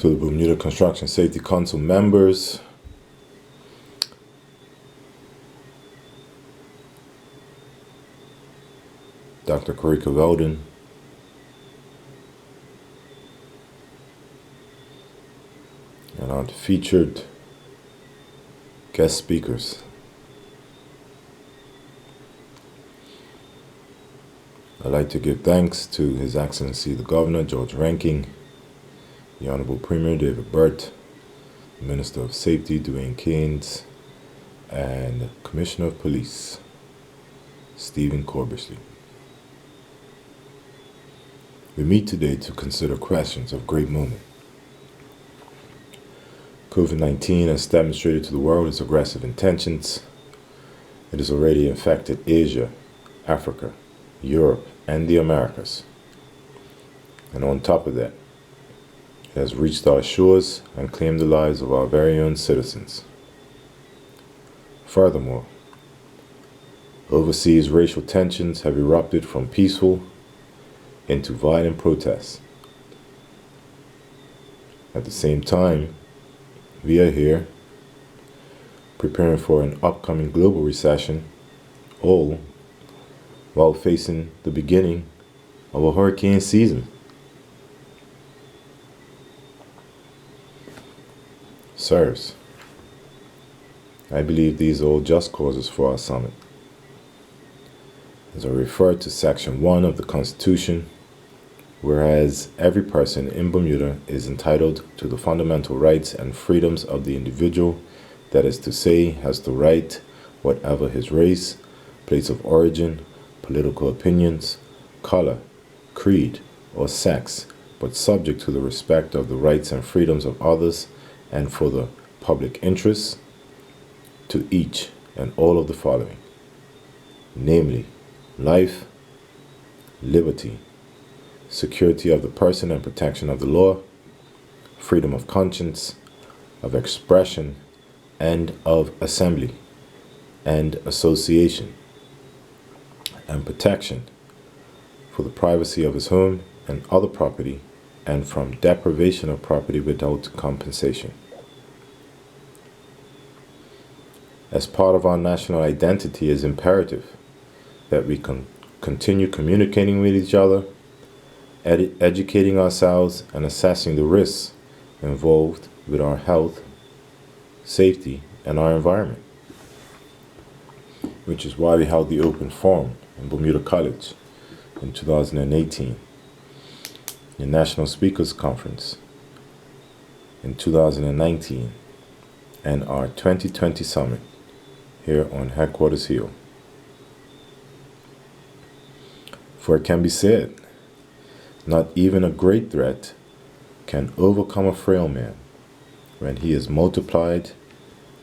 to the Bermuda Construction Safety Council members, Dr. Karika Weldon, and our featured guest speakers. I'd like to give thanks to His Excellency the Governor, George Rankin, the Honorable Premier, David Burt, the Minister of Safety, Dwayne Keynes, and Commissioner of Police, Stephen Corbishley. We meet today to consider questions of great moment. COVID-19 has demonstrated to the world its aggressive intentions. It has already infected Asia, Africa, Europe, and the Americas. And on top of that, it has reached our shores and claimed the lives of our very own citizens. Furthermore, overseas racial tensions have erupted from peaceful into violent protests. At the same time, we are here preparing for an upcoming global recession, all while facing the beginning of a hurricane season. Sirs, I believe these are all just causes for our summit. As I refer to Section 1 of the Constitution, whereas every person in Bermuda is entitled to the fundamental rights and freedoms of the individual, that is to say, has the right, whatever his race, place of origin, political opinions, color, creed, or sex, but subject to the respect of the rights and freedoms of others and for the public interest, to each and all of the following, namely, life, liberty, security of the person and protection of the law, freedom of conscience, of expression, and of assembly and association, and protection for the privacy of his home and other property, and from deprivation of property without compensation. As part of our national identity, it is imperative that we continue communicating with each other, educating ourselves, and assessing the risks involved with our health, safety, and our environment, which is why we held the open forum in Bermuda College in 2018, the National Speakers Conference in 2019, and our 2020 summit here on Headquarters Hill. For it can be said, not even a great threat can overcome a frail man when he is multiplied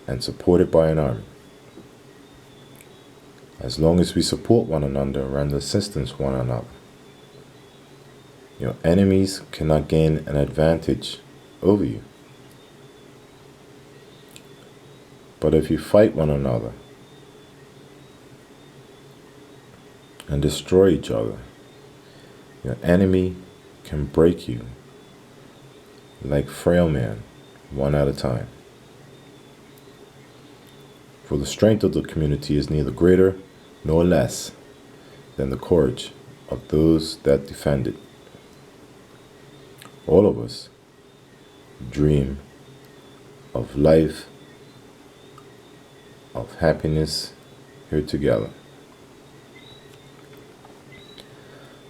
and supported by an army. As long as we support one another and render assistance one another, your enemies cannot gain an advantage over you. But if you fight one another and destroy each other, your enemy can break you like frail man, one at a time. For the strength of the community is neither greater nor less than the courage of those that defend it. All of us dream of life, of happiness here together.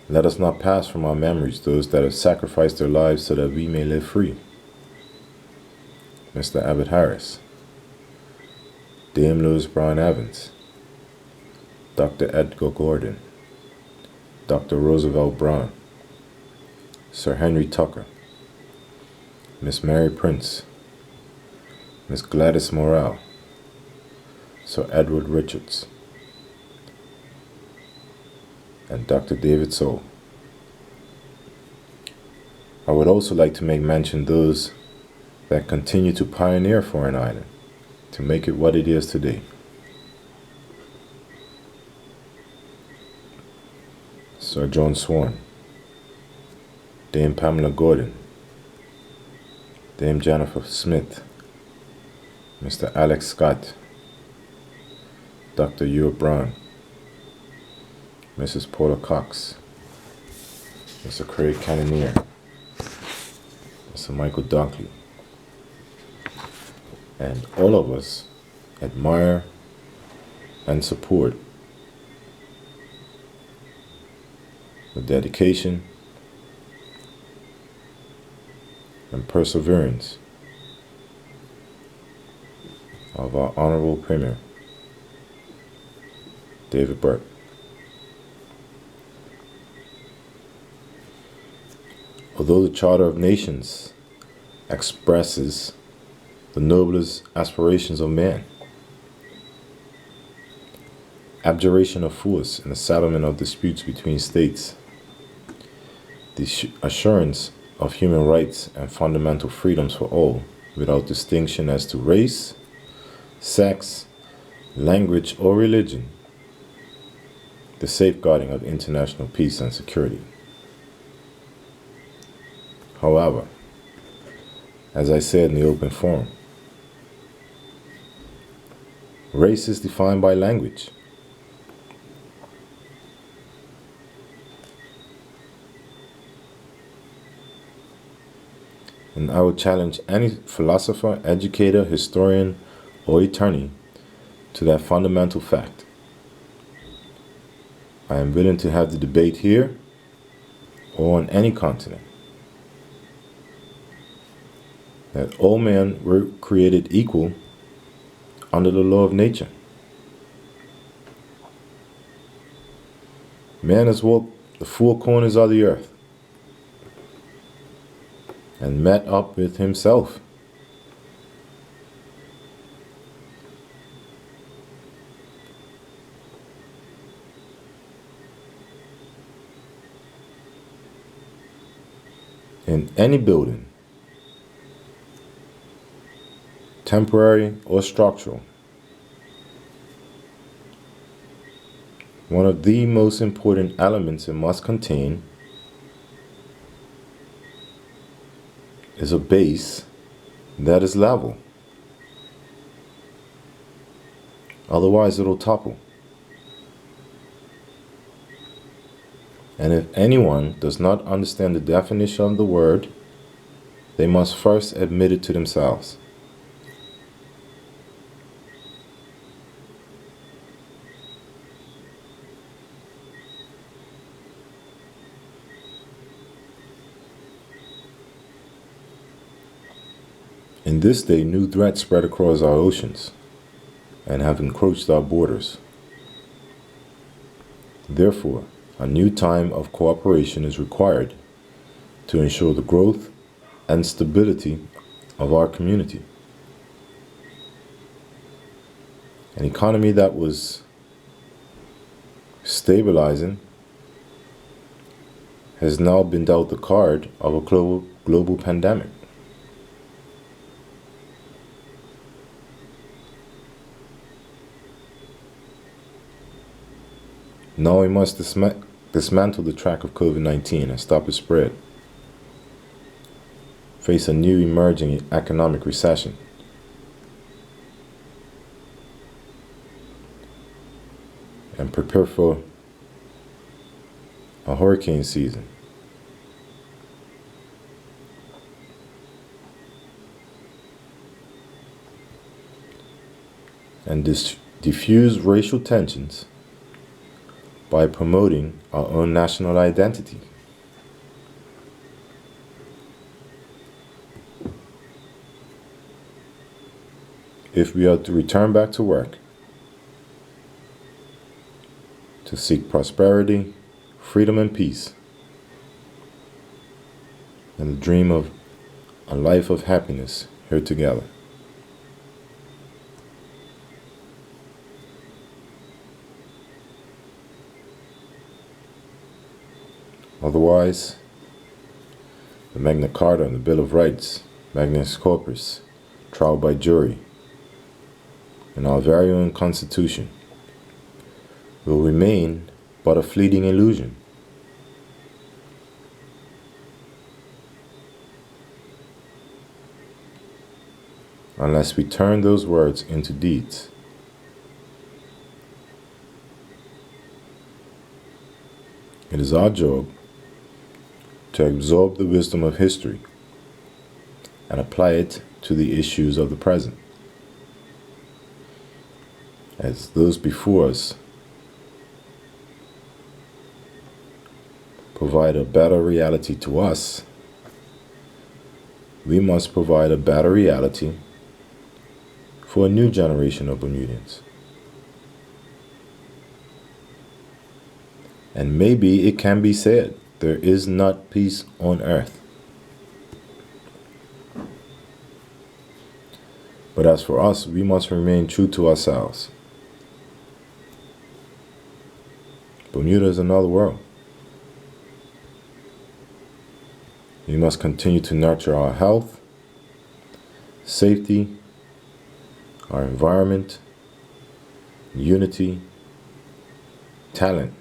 Let us not pass from our memories those that have sacrificed their lives so that we may live free. Mr. Abbott Harris, Dame Lewis Brown Evans, Dr. Edgar Gordon, Dr. Roosevelt Brown, Sir Henry Tucker, Miss Mary Prince, Miss Gladys Morrell, Sir Edward Richards, and Dr. David Soul. I would also like to make mention those that continue to pioneer Foreign Island to make it what it is today. Sir John Swan, Dame Pamela Gordon, Dame Jennifer Smith, Mr. Alex Scott, Dr. Ua Brown, Mrs. Paula Cox, Mr. Craig Cannonier, Mr. Michael Dunkley, and all of us admire and support the dedication and perseverance of our Honorable Premier, David Burke. Although the Charter of Nations expresses the noblest aspirations of man, abjuration of force in the settlement of disputes between states, the assurance of human rights and fundamental freedoms for all, without distinction as to race, sex, language, or religion, the safeguarding of international peace and security. However, as I said in the open forum, race is defined by language. And I would challenge any philosopher, educator, historian, or attorney to that fundamental fact. I am willing to have the debate here or on any continent, that all men were created equal under the law of nature. Man has walked the four corners of the earth and met up with himself. In any building, temporary or structural, one of the most important elements it must contain is a base that is level. Otherwise, it'll topple. And if anyone does not understand the definition of the word, they must first admit it to themselves. In this day, new threats spread across our oceans and have encroached our borders. Therefore, a new time of cooperation is required to ensure the growth and stability of our community. An economy that was stabilizing has now been dealt the card of a global pandemic. Now we must dismantle the track of COVID-19 and stop its spread. Face a new emerging economic recession. And prepare for a hurricane season. And diffuse racial tensions by promoting our own national identity. If we are to return back to work, to seek prosperity, freedom, and peace, and the dream of a life of happiness here together. Otherwise, the Magna Carta and the Bill of Rights, Magnus Corpus, trial by jury, and our very own Constitution will remain but a fleeting illusion. unless we turn those words into deeds. It is our job to absorb the wisdom of history and apply it to the issues of the present. As those before us provide a better reality to us, we must provide a better reality for a new generation of Bermudians. And maybe it can be said, there is not peace on earth. But as for us, we must remain true to ourselves. Bermuda is another world. We must continue to nurture our health, safety, our environment, unity, talent,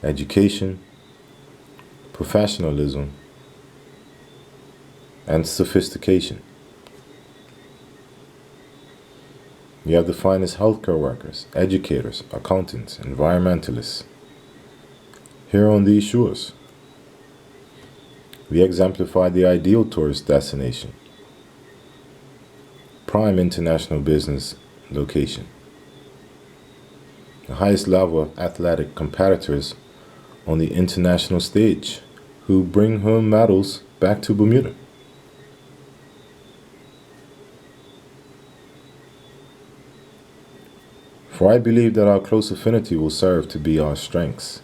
education, professionalism, and sophistication. We have the finest healthcare workers, educators, accountants, environmentalists here on these shores. We exemplify the ideal tourist destination, prime international business location, the highest level athletic competitors on the international stage who bring home medals back to Bermuda. For I believe that our close affinity will serve to be our strengths,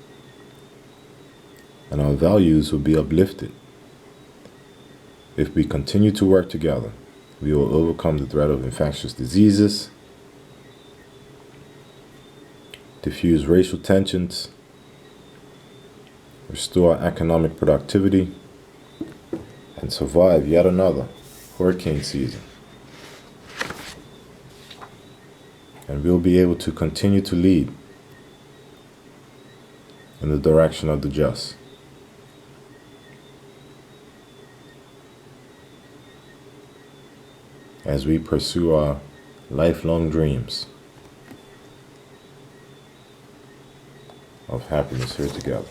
and our values will be uplifted. If we continue to work together, we will overcome the threat of infectious diseases, diffuse racial tensions, restore economic productivity, and survive yet another hurricane season. And we'll be able to continue to lead in the direction of the just. As we pursue our lifelong dreams of happiness here together.